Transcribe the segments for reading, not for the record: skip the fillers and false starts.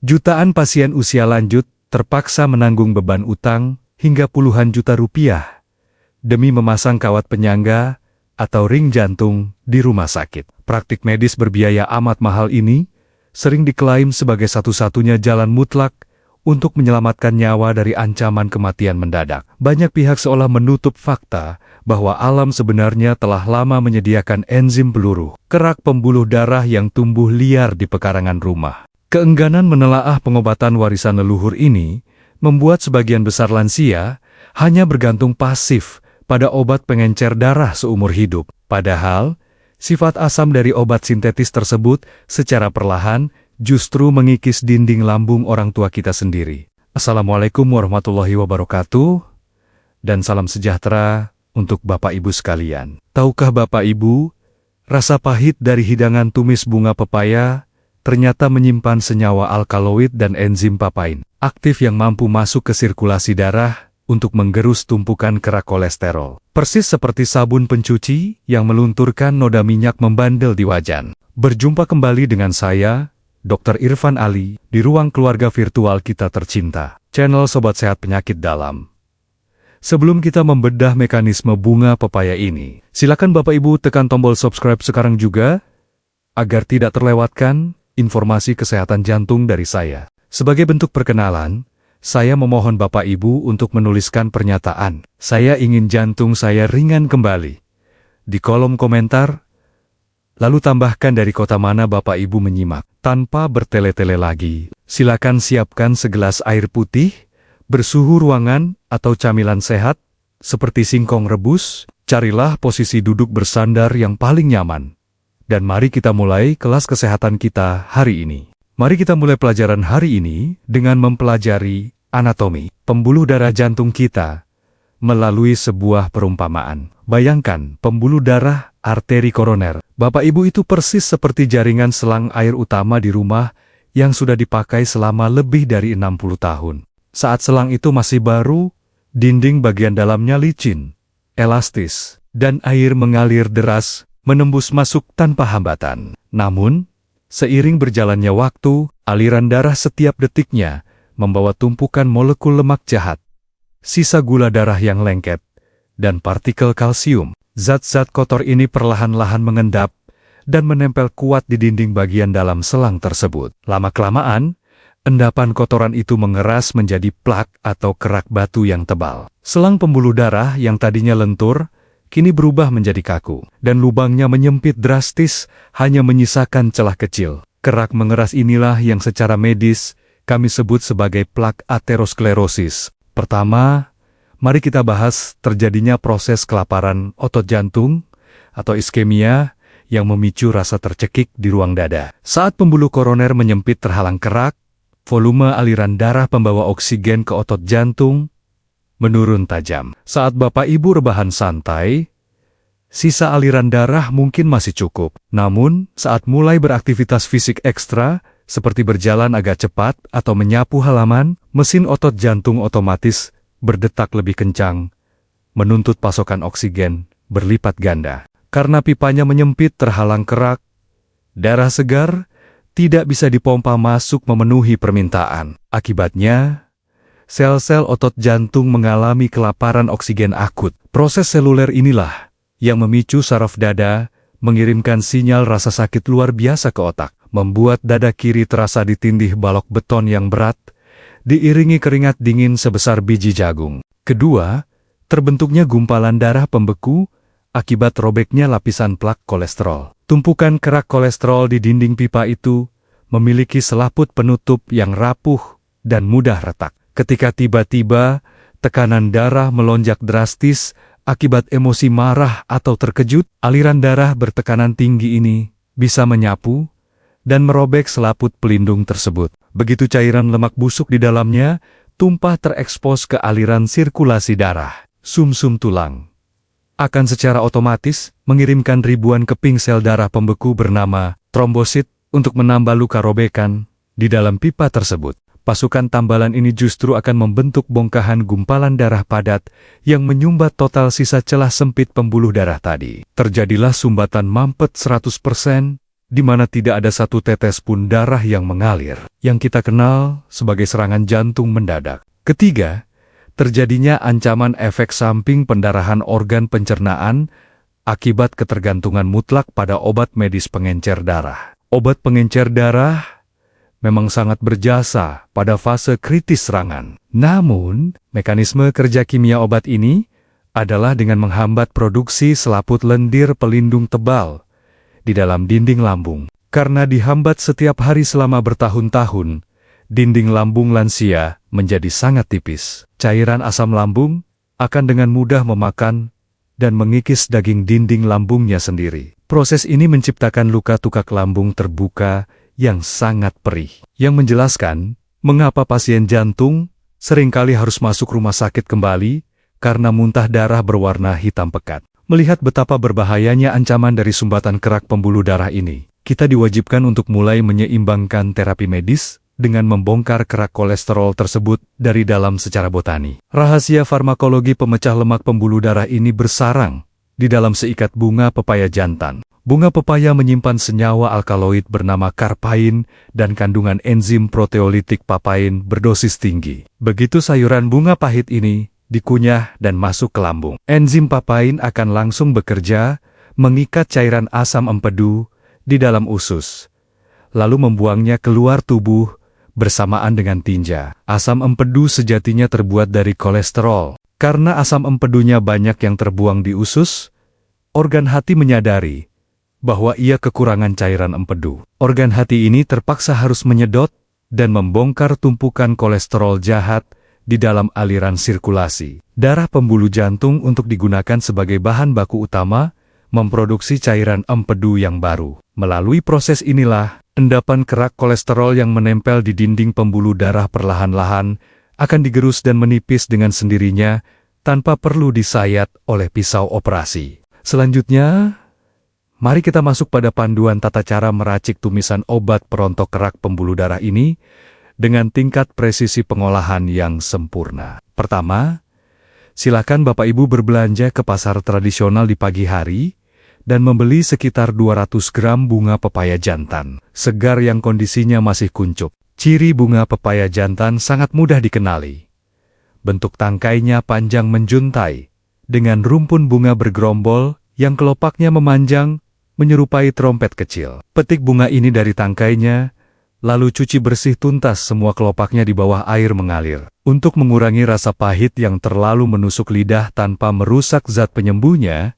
Jutaan pasien usia lanjut terpaksa menanggung beban utang hingga puluhan juta rupiah demi memasang kawat penyangga atau ring jantung di rumah sakit. Praktik medis berbiaya amat mahal ini sering diklaim sebagai satu-satunya jalan mutlak untuk menyelamatkan nyawa dari ancaman kematian mendadak. Banyak pihak seolah menutup fakta bahwa alam sebenarnya telah lama menyediakan enzim peluru, kerak pembuluh darah yang tumbuh liar di pekarangan rumah. Keengganan menelaah pengobatan warisan leluhur ini membuat sebagian besar lansia hanya bergantung pasif pada obat pengencer darah seumur hidup. Padahal, sifat asam dari obat sintetis tersebut secara perlahan justru mengikis dinding lambung orang tua kita sendiri. Assalamualaikum warahmatullahi wabarakatuh, dan salam sejahtera untuk Bapak Ibu sekalian. Tahukah Bapak Ibu, rasa pahit dari hidangan tumis bunga pepaya ternyata menyimpan senyawa alkaloid dan enzim papain aktif yang mampu masuk ke sirkulasi darah untuk menggerus tumpukan kerak kolesterol. Persis seperti sabun pencuci yang melunturkan noda minyak membandel di wajan. Berjumpa kembali dengan saya, Dr. Irfan Ali, di ruang keluarga virtual kita tercinta, channel Sobat Sehat Penyakit Dalam. Sebelum kita membedah mekanisme bunga pepaya ini, silakan Bapak Ibu tekan tombol subscribe sekarang juga, agar tidak terlewatkan informasi kesehatan jantung dari saya. Sebagai bentuk perkenalan, saya memohon Bapak Ibu untuk menuliskan pernyataan, "Saya ingin jantung saya ringan kembali," di kolom komentar, lalu tambahkan dari kota mana Bapak Ibu menyimak. Tanpa bertele-tele lagi, silakan siapkan segelas air putih, bersuhu ruangan atau camilan sehat, seperti singkong rebus. Carilah posisi duduk bersandar yang paling nyaman. Dan mari kita mulai kelas kesehatan kita hari ini. Mari kita mulai pelajaran hari ini dengan mempelajari anatomi pembuluh darah jantung kita melalui sebuah perumpamaan. Bayangkan pembuluh darah arteri koroner. Bapak Ibu itu persis seperti jaringan selang air utama di rumah yang sudah dipakai selama lebih dari 60 tahun. Saat selang itu masih baru, dinding bagian dalamnya licin, elastis, dan air mengalir deras menembus masuk tanpa hambatan. Namun, seiring berjalannya waktu, aliran darah setiap detiknya membawa tumpukan molekul lemak jahat, sisa gula darah yang lengket, dan partikel kalsium. Zat-zat kotor ini perlahan-lahan mengendap dan menempel kuat di dinding bagian dalam selang tersebut. Lama-kelamaan, endapan kotoran itu mengeras menjadi plak atau kerak batu yang tebal. Selang pembuluh darah yang tadinya lentur, kini berubah menjadi kaku, dan lubangnya menyempit drastis, hanya menyisakan celah kecil. Kerak mengeras inilah yang secara medis kami sebut sebagai plak aterosklerosis. Pertama, mari kita bahas terjadinya proses kelaparan otot jantung atau iskemia yang memicu rasa tercekik di ruang dada. Saat pembuluh koroner menyempit terhalang kerak, volume aliran darah pembawa oksigen ke otot jantung menurun tajam. Saat Bapak Ibu rebahan santai, sisa aliran darah mungkin masih cukup. Namun, saat mulai beraktivitas fisik ekstra, seperti berjalan agak cepat atau menyapu halaman, mesin otot jantung otomatis berdetak lebih kencang, menuntut pasokan oksigen berlipat ganda. Karena pipanya menyempit terhalang kerak, darah segar tidak bisa dipompa masuk memenuhi permintaan. Akibatnya, sel-sel otot jantung mengalami kelaparan oksigen akut. Proses seluler inilah yang memicu saraf dada mengirimkan sinyal rasa sakit luar biasa ke otak, membuat dada kiri terasa ditindih balok beton yang berat, diiringi keringat dingin sebesar biji jagung. Kedua, terbentuknya gumpalan darah pembeku akibat robeknya lapisan plak kolesterol. Tumpukan kerak kolesterol di dinding pipa itu memiliki selaput penutup yang rapuh dan mudah retak. Ketika tiba-tiba tekanan darah melonjak drastis akibat emosi marah atau terkejut, aliran darah bertekanan tinggi ini bisa menyapu dan merobek selaput pelindung tersebut. Begitu cairan lemak busuk di dalamnya tumpah terekspos ke aliran sirkulasi darah. Sumsum tulang akan secara otomatis mengirimkan ribuan keping sel darah pembeku bernama trombosit untuk menambah luka robekan di dalam pipa tersebut. Pasukan tambalan ini justru akan membentuk bongkahan gumpalan darah padat yang menyumbat total sisa celah sempit pembuluh darah tadi. Terjadilah sumbatan mampet 100% di mana tidak ada satu tetes pun darah yang mengalir, yang kita kenal sebagai serangan jantung mendadak. Ketiga, terjadinya ancaman efek samping pendarahan organ pencernaan akibat ketergantungan mutlak pada obat medis pengencer darah. Obat pengencer darah memang sangat berjasa pada fase kritis serangan. Namun, mekanisme kerja kimia obat ini adalah dengan menghambat produksi selaput lendir pelindung tebal di dalam dinding lambung. Karena dihambat setiap hari selama bertahun-tahun, dinding lambung lansia menjadi sangat tipis. Cairan asam lambung akan dengan mudah memakan dan mengikis daging dinding lambungnya sendiri. Proses ini menciptakan luka tukak lambung terbuka yang sangat perih, yang menjelaskan mengapa pasien jantung seringkali harus masuk rumah sakit kembali karena muntah darah berwarna hitam pekat. Melihat betapa berbahayanya ancaman dari sumbatan kerak pembuluh darah ini, kita diwajibkan untuk mulai menyeimbangkan terapi medis dengan membongkar kerak kolesterol tersebut dari dalam secara botani. Rahasia farmakologi pemecah lemak pembuluh darah ini bersarang di dalam seikat bunga pepaya jantan. Bunga pepaya menyimpan senyawa alkaloid bernama karpain dan kandungan enzim proteolitik papain berdosis tinggi. Begitu sayuran bunga pahit ini dikunyah dan masuk ke lambung, enzim papain akan langsung bekerja mengikat cairan asam empedu di dalam usus, lalu membuangnya keluar tubuh bersamaan dengan tinja. Asam empedu sejatinya terbuat dari kolesterol. Karena asam empedunya banyak yang terbuang di usus, organ hati menyadari bahwa ia kekurangan cairan empedu. Organ hati ini terpaksa harus menyedot dan membongkar tumpukan kolesterol jahat di dalam aliran sirkulasi darah pembuluh jantung untuk digunakan sebagai bahan baku utama memproduksi cairan empedu yang baru. Melalui proses inilah, endapan kerak kolesterol yang menempel di dinding pembuluh darah perlahan-lahan akan digerus dan menipis dengan sendirinya tanpa perlu disayat oleh pisau operasi. Selanjutnya, mari kita masuk pada panduan tata cara meracik tumisan obat perontok kerak pembuluh darah ini dengan tingkat presisi pengolahan yang sempurna. Pertama, silakan Bapak Ibu berbelanja ke pasar tradisional di pagi hari dan membeli sekitar 200 gram bunga pepaya jantan segar yang kondisinya masih kuncup. Ciri bunga pepaya jantan sangat mudah dikenali. Bentuk tangkainya panjang menjuntai, dengan rumpun bunga bergerombol yang kelopaknya memanjang menyerupai trompet kecil. Petik bunga ini dari tangkainya, lalu cuci bersih tuntas semua kelopaknya di bawah air mengalir. Untuk mengurangi rasa pahit yang terlalu menusuk lidah tanpa merusak zat penyembuhnya,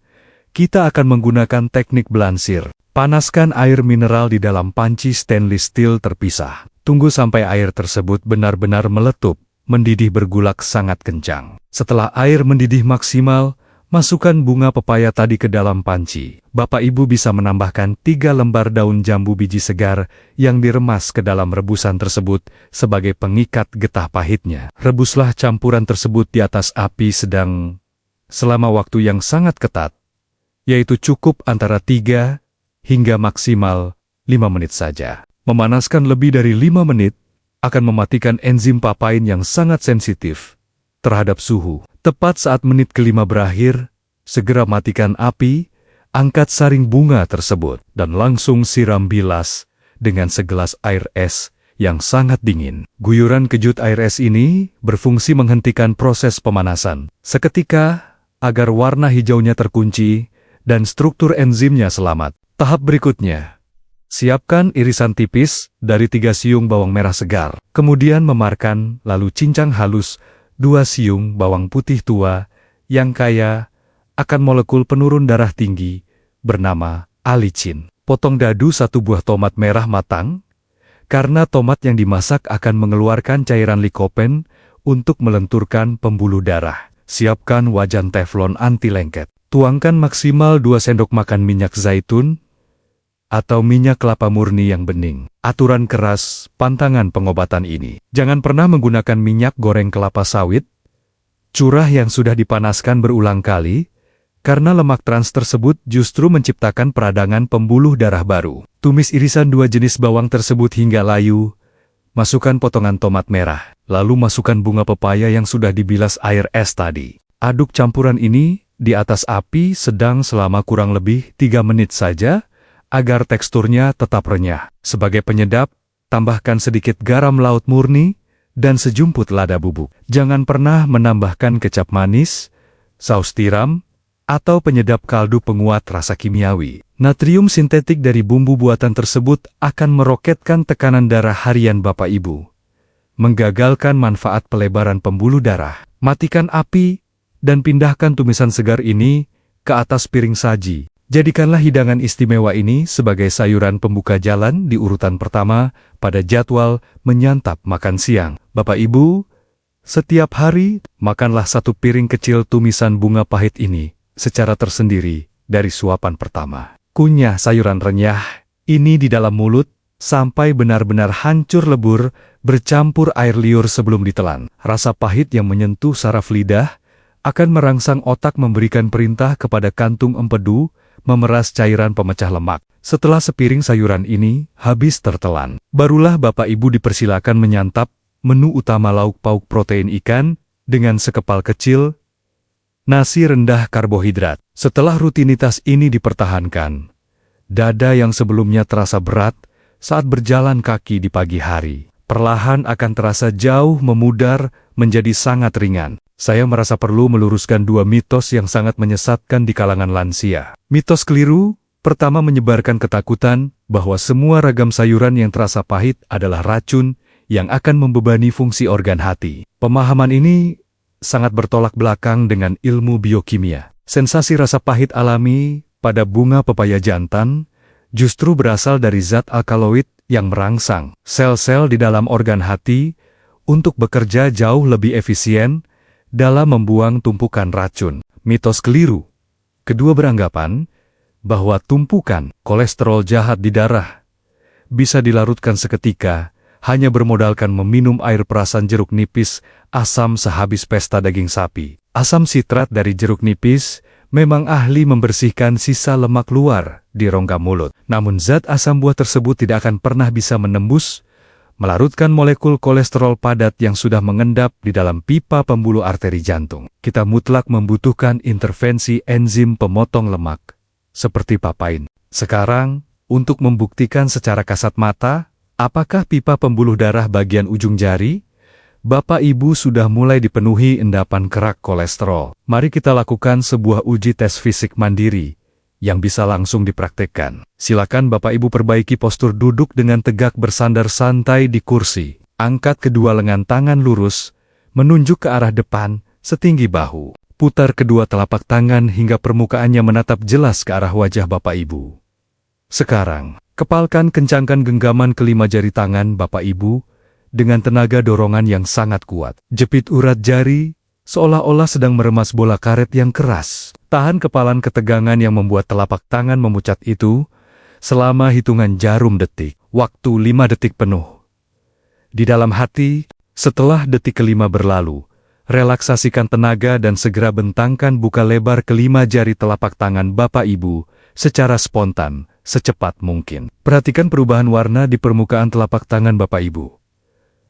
kita akan menggunakan teknik belansir. Panaskan air mineral di dalam panci stainless steel terpisah. Tunggu sampai air tersebut benar-benar meletup, mendidih bergulak sangat kencang. Setelah air mendidih maksimal, masukkan bunga pepaya tadi ke dalam panci. Bapak Ibu bisa menambahkan 3 lembar daun jambu biji segar yang diremas ke dalam rebusan tersebut sebagai pengikat getah pahitnya. Rebuslah campuran tersebut di atas api sedang selama waktu yang sangat ketat, yaitu cukup antara 3 hingga maksimal 5 menit saja. Memanaskan lebih dari 5 menit akan mematikan enzim papain yang sangat sensitif terhadap suhu. Tepat saat menit kelima berakhir, segera matikan api, angkat saring bunga tersebut, dan langsung siram bilas dengan segelas air es yang sangat dingin. Guyuran kejut air es ini berfungsi menghentikan proses pemanasan seketika agar warna hijaunya terkunci dan struktur enzimnya selamat. Tahap berikutnya, siapkan irisan tipis dari 3 siung bawang merah segar. Kemudian memarkan lalu cincang halus 2 siung bawang putih tua yang kaya akan molekul penurun darah tinggi bernama alicin. Potong dadu 1 buah tomat merah matang, karena tomat yang dimasak akan mengeluarkan cairan likopen untuk melenturkan pembuluh darah. Siapkan wajan teflon anti lengket. Tuangkan maksimal 2 sendok makan minyak zaitun atau minyak kelapa murni yang bening. Aturan keras pantangan pengobatan ini. Jangan pernah menggunakan minyak goreng kelapa sawit, curah yang sudah dipanaskan berulang kali, karena lemak trans tersebut justru menciptakan peradangan pembuluh darah baru. Tumis irisan 2 jenis bawang tersebut hingga layu, masukkan potongan tomat merah, lalu masukkan bunga pepaya yang sudah dibilas air es tadi. Aduk campuran ini di atas api sedang selama kurang lebih 3 menit saja, agar teksturnya tetap renyah. Sebagai penyedap, tambahkan sedikit garam laut murni dan sejumput lada bubuk. Jangan pernah menambahkan kecap manis, saus tiram, atau penyedap kaldu penguat rasa kimiawi. Natrium sintetik dari bumbu buatan tersebut akan meroketkan tekanan darah harian Bapak Ibu, menggagalkan manfaat pelebaran pembuluh darah. Matikan api dan pindahkan tumisan segar ini ke atas piring saji. Jadikanlah hidangan istimewa ini sebagai sayuran pembuka jalan di urutan pertama pada jadwal menyantap makan siang. Bapak Ibu, setiap hari makanlah satu piring kecil tumisan bunga pahit ini secara tersendiri dari suapan pertama. Kunyah sayuran renyah ini di dalam mulut sampai benar-benar hancur lebur bercampur air liur sebelum ditelan. Rasa pahit yang menyentuh saraf lidah akan merangsang otak memberikan perintah kepada kantung empedu memeras cairan pemecah lemak. Setelah sepiring sayuran ini habis tertelan, barulah Bapak Ibu dipersilakan menyantap menu utama lauk pauk protein ikan dengan sekepal kecil nasi rendah karbohidrat. Setelah rutinitas ini dipertahankan, dada yang sebelumnya terasa berat saat berjalan kaki di pagi hari, perlahan akan terasa jauh memudar menjadi sangat ringan. Saya merasa perlu meluruskan dua mitos yang sangat menyesatkan di kalangan lansia. Mitos keliru pertama menyebarkan ketakutan bahwa semua ragam sayuran yang terasa pahit adalah racun yang akan membebani fungsi organ hati. Pemahaman ini sangat bertolak belakang dengan ilmu biokimia. Sensasi rasa pahit alami pada bunga pepaya jantan justru berasal dari zat alkaloid yang merangsang sel-sel di dalam organ hati untuk bekerja jauh lebih efisien dalam membuang tumpukan racun. Mitos keliru kedua beranggapan bahwa tumpukan kolesterol jahat di darah bisa dilarutkan seketika hanya bermodalkan meminum air perasan jeruk nipis asam sehabis pesta daging sapi. Asam sitrat dari jeruk nipis memang ahli membersihkan sisa lemak luar di rongga mulut. Namun zat asam buah tersebut tidak akan pernah bisa menembus melarutkan molekul kolesterol padat yang sudah mengendap di dalam pipa pembuluh arteri jantung. Kita mutlak membutuhkan intervensi enzim pemotong lemak seperti papain. Sekarang, untuk membuktikan secara kasat mata, apakah pipa pembuluh darah bagian ujung jari Bapak Ibu sudah mulai dipenuhi endapan kerak kolesterol? Mari kita lakukan sebuah uji tes fisik mandiri yang bisa langsung dipraktekkan. Silakan Bapak Ibu perbaiki postur duduk dengan tegak bersandar santai di kursi. Angkat kedua lengan tangan lurus, menunjuk ke arah depan setinggi bahu. Putar kedua telapak tangan hingga permukaannya menatap jelas ke arah wajah Bapak Ibu. Sekarang, kepalkan kencangkan genggaman kelima jari tangan Bapak Ibu dengan tenaga dorongan yang sangat kuat. Jepit urat jari seolah-olah sedang meremas bola karet yang keras. Tahan kepalan ketegangan yang membuat telapak tangan memucat itu selama hitungan jarum detik. Waktu 5 detik penuh. Di dalam hati, setelah detik kelima berlalu, relaksasikan tenaga dan segera bentangkan buka lebar kelima jari telapak tangan Bapak Ibu secara spontan, secepat mungkin. Perhatikan perubahan warna di permukaan telapak tangan Bapak Ibu.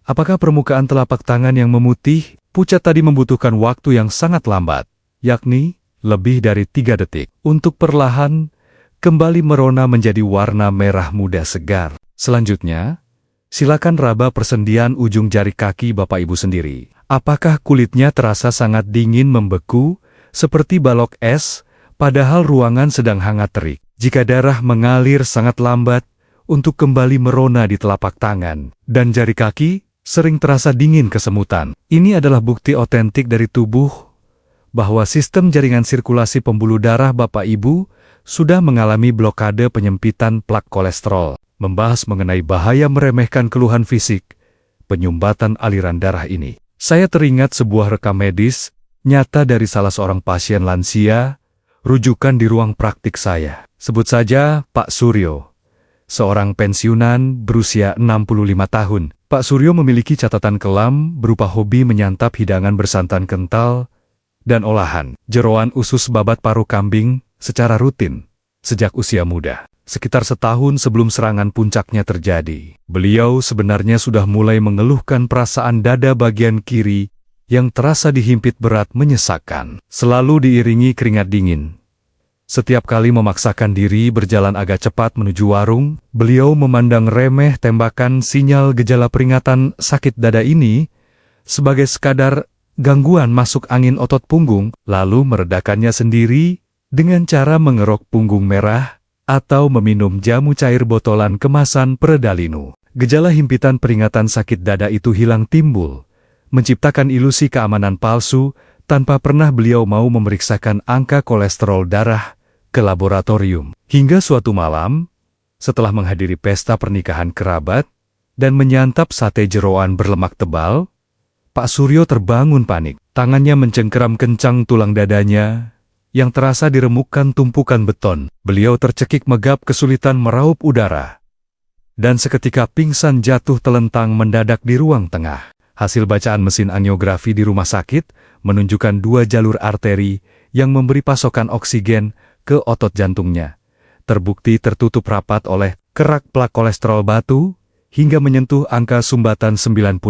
Apakah permukaan telapak tangan yang memutih, pucat tadi membutuhkan waktu yang sangat lambat, yakni lebih dari 3 detik, untuk perlahan kembali merona menjadi warna merah muda segar. Selanjutnya, silakan raba persendian ujung jari kaki Bapak Ibu sendiri. Apakah kulitnya terasa sangat dingin membeku, seperti balok es, padahal ruangan sedang hangat terik? Jika darah mengalir sangat lambat untuk kembali merona di telapak tangan, dan jari kaki sering terasa dingin kesemutan, ini adalah bukti otentik dari tubuh bahwa sistem jaringan sirkulasi pembuluh darah Bapak Ibu sudah mengalami blokade penyempitan plak kolesterol. Membahas mengenai bahaya meremehkan keluhan fisik, penyumbatan aliran darah ini. Saya teringat sebuah rekam medis nyata dari salah seorang pasien lansia, rujukan di ruang praktik saya. Sebut saja Pak Suryo, seorang pensiunan berusia 65 tahun. Pak Suryo memiliki catatan kelam berupa hobi menyantap hidangan bersantan kental dan olahan jeroan usus babat paru kambing secara rutin sejak usia muda. Sekitar setahun sebelum serangan puncaknya terjadi, beliau sebenarnya sudah mulai mengeluhkan perasaan dada bagian kiri yang terasa dihimpit berat menyesakkan, selalu diiringi keringat dingin. Setiap kali memaksakan diri berjalan agak cepat menuju warung, beliau memandang remeh tembakan sinyal gejala peringatan sakit dada ini sebagai sekadar gangguan masuk angin otot punggung, lalu meredakannya sendiri dengan cara mengerok punggung merah atau meminum jamu cair botolan kemasan pereda linu. Gejala himpitan peringatan sakit dada itu hilang timbul, menciptakan ilusi keamanan palsu tanpa pernah beliau mau memeriksakan angka kolesterol darah ke laboratorium. Hingga suatu malam, setelah menghadiri pesta pernikahan kerabat dan menyantap sate jeroan berlemak tebal, Pak Suryo terbangun panik. Tangannya mencengkeram kencang tulang dadanya yang terasa diremukkan tumpukan beton. Beliau tercekik megap kesulitan meraup udara. Dan seketika pingsan jatuh telentang mendadak di ruang tengah. Hasil bacaan mesin angiografi di rumah sakit menunjukkan 2 jalur arteri yang memberi pasokan oksigen ke otot jantungnya. Terbukti tertutup rapat oleh kerak plak kolesterol batu hingga menyentuh angka sumbatan 90%.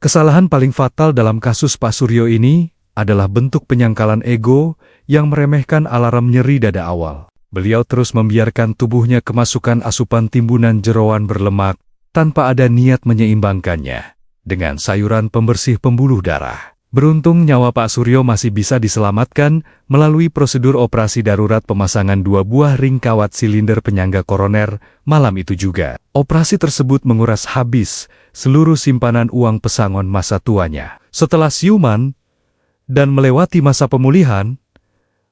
Kesalahan paling fatal dalam kasus Pak Suryo ini adalah bentuk penyangkalan ego yang meremehkan alarm nyeri dada awal. Beliau terus membiarkan tubuhnya kemasukan asupan timbunan jeroan berlemak tanpa ada niat menyeimbangkannya dengan sayuran pembersih pembuluh darah. Beruntung nyawa Pak Suryo masih bisa diselamatkan melalui prosedur operasi darurat pemasangan 2 buah ring kawat silinder penyangga koroner malam itu juga. Operasi tersebut menguras habis seluruh simpanan uang pesangon masa tuanya. Setelah siuman dan melewati masa pemulihan,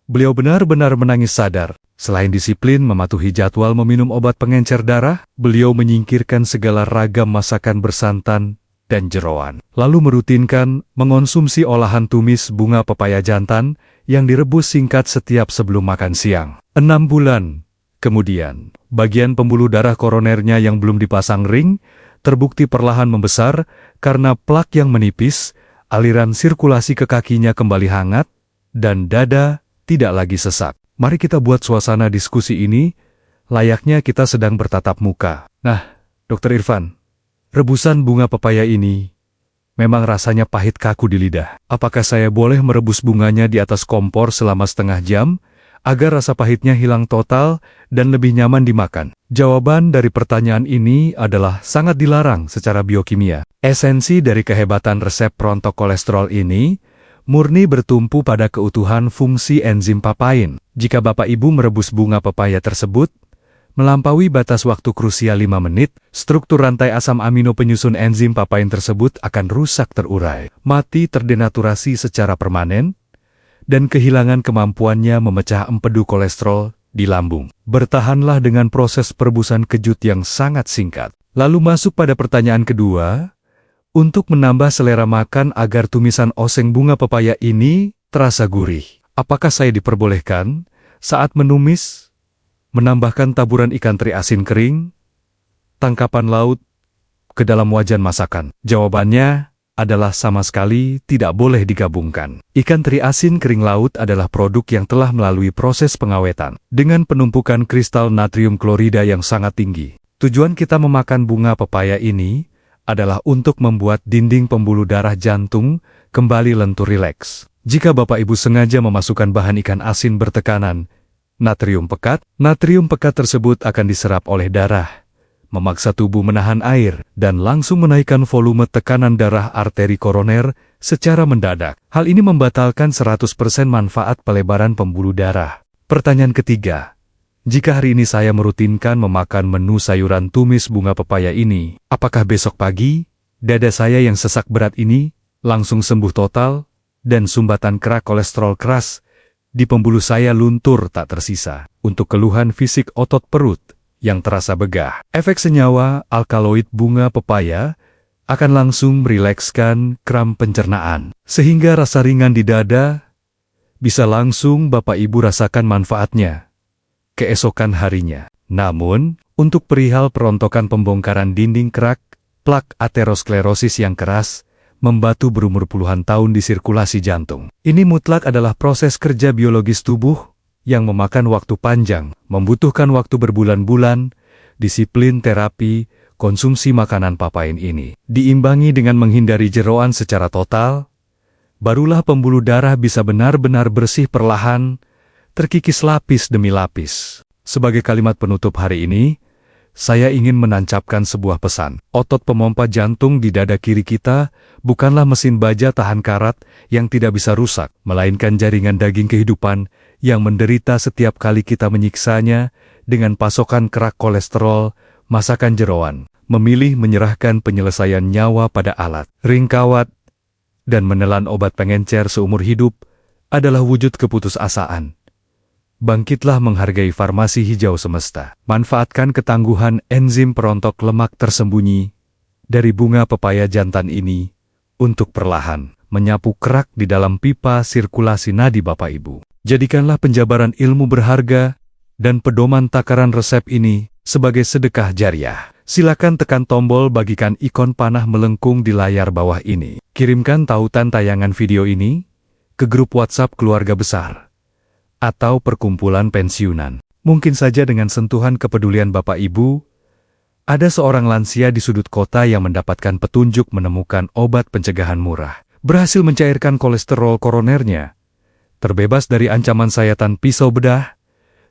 beliau benar-benar menangis sadar. Selain disiplin mematuhi jadwal meminum obat pengencer darah, beliau menyingkirkan segala ragam masakan bersantan dan jeroan. Lalu merutinkan mengonsumsi olahan tumis bunga pepaya jantan yang direbus singkat setiap sebelum makan siang. 6 bulan kemudian, bagian pembuluh darah koronernya yang belum dipasang ring terbukti perlahan membesar karena plak yang menipis, aliran sirkulasi ke kakinya kembali hangat, dan dada tidak lagi sesak. Mari kita buat suasana diskusi ini layaknya kita sedang bertatap muka. Nah, Dr. Irfan, rebusan bunga pepaya ini memang rasanya pahit kaku di lidah. Apakah saya boleh merebus bunganya di atas kompor selama setengah jam agar rasa pahitnya hilang total dan lebih nyaman dimakan? Jawaban dari pertanyaan ini adalah sangat dilarang secara biokimia. Esensi dari kehebatan resep rontok kolesterol ini murni bertumpu pada keutuhan fungsi enzim papain. Jika Bapak Ibu merebus bunga pepaya tersebut melampaui batas waktu krusial 5 menit, struktur rantai asam amino penyusun enzim papain tersebut akan rusak terurai, mati terdenaturasi secara permanen, dan kehilangan kemampuannya memecah empedu kolesterol di lambung. Bertahanlah dengan proses perebusan kejut yang sangat singkat. Lalu masuk pada pertanyaan kedua, untuk menambah selera makan agar tumisan oseng bunga pepaya ini terasa gurih. Apakah saya diperbolehkan saat menumis menambahkan taburan ikan teri asin kering, tangkapan laut ke dalam wajan masakan? Jawabannya adalah sama sekali tidak boleh digabungkan. Ikan teri asin kering laut adalah produk yang telah melalui proses pengawetan dengan penumpukan kristal natrium klorida yang sangat tinggi. Tujuan kita memakan bunga pepaya ini adalah untuk membuat dinding pembuluh darah jantung kembali lentur rileks. Jika Bapak Ibu sengaja memasukkan bahan ikan asin bertekanan natrium pekat tersebut akan diserap oleh darah, memaksa tubuh menahan air, dan langsung menaikkan volume tekanan darah arteri koroner secara mendadak. Hal ini membatalkan 100% manfaat pelebaran pembuluh darah. Pertanyaan ketiga, jika hari ini saya merutinkan memakan menu sayuran tumis bunga pepaya ini, apakah besok pagi, dada saya yang sesak berat ini langsung sembuh total, dan sumbatan kerak kolesterol keras di pembuluh saya luntur tak tersisa? Untuk keluhan fisik otot perut yang terasa begah, efek senyawa alkaloid bunga pepaya akan langsung merilekskan kram pencernaan, sehingga rasa ringan di dada bisa langsung Bapak Ibu rasakan manfaatnya keesokan harinya. Namun, untuk perihal perontokan pembongkaran dinding kerak, plak aterosklerosis yang keras, membatu berumur puluhan tahun di sirkulasi jantung. Ini mutlak adalah proses kerja biologis tubuh yang memakan waktu panjang, membutuhkan waktu berbulan-bulan, disiplin terapi, konsumsi makanan papain ini diimbangi dengan menghindari jeroan secara total, barulah pembuluh darah bisa benar-benar bersih perlahan terkikis lapis demi lapis. Sebagai kalimat penutup hari ini, saya ingin menancapkan sebuah pesan. Otot pemompa jantung di dada kiri kita bukanlah mesin baja tahan karat yang tidak bisa rusak, melainkan jaringan daging kehidupan yang menderita setiap kali kita menyiksanya dengan pasokan kerak kolesterol, masakan jeroan, memilih menyerahkan penyelesaian nyawa pada alat, ring kawat, dan menelan obat pengencer seumur hidup adalah wujud keputusasaan. Bangkitlah menghargai farmasi hijau semesta. Manfaatkan ketangguhan enzim perontok lemak tersembunyi dari bunga pepaya jantan ini untuk perlahan menyapu kerak di dalam pipa sirkulasi nadi Bapak Ibu. Jadikanlah penjabaran ilmu berharga dan pedoman takaran resep ini sebagai sedekah jariah. Silakan tekan tombol bagikan ikon panah melengkung di layar bawah ini. Kirimkan tautan tayangan video ini ke grup WhatsApp keluarga besar atau perkumpulan pensiunan. Mungkin saja dengan sentuhan kepedulian Bapak Ibu, ada seorang lansia di sudut kota yang mendapatkan petunjuk menemukan obat pencegahan murah, berhasil mencairkan kolesterol koronernya, terbebas dari ancaman sayatan pisau bedah,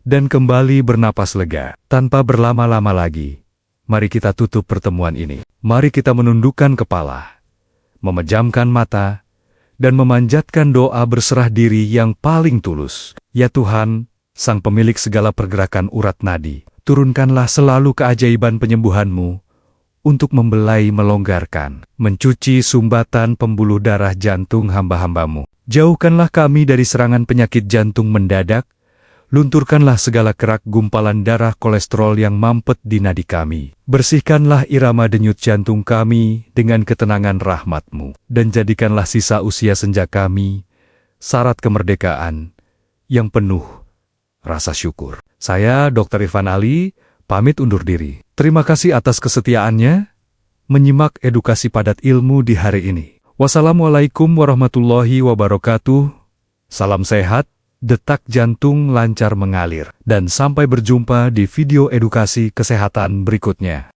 dan kembali bernapas lega. Tanpa berlama-lama lagi, mari kita tutup pertemuan ini. Mari kita menundukkan kepala, memejamkan mata, dan memanjatkan doa berserah diri yang paling tulus. Ya Tuhan, Sang Pemilik segala pergerakan urat nadi, turunkanlah selalu keajaiban penyembuhan-Mu untuk membelai melonggarkan, mencuci sumbatan pembuluh darah jantung hamba-hamba-Mu. Jauhkanlah kami dari serangan penyakit jantung mendadak, lunturkanlah segala kerak gumpalan darah kolesterol yang mampet di nadi kami. Bersihkanlah irama denyut jantung kami dengan ketenangan rahmat-Mu, dan jadikanlah sisa usia senja kami syarat kemerdekaan yang penuh rasa syukur. Saya, Dr. Irfan Ali, pamit undur diri. Terima kasih atas kesetiaannya menyimak edukasi padat ilmu di hari ini. Wassalamualaikum warahmatullahi wabarakatuh. Salam sehat, detak jantung lancar mengalir, dan sampai berjumpa di video edukasi kesehatan berikutnya.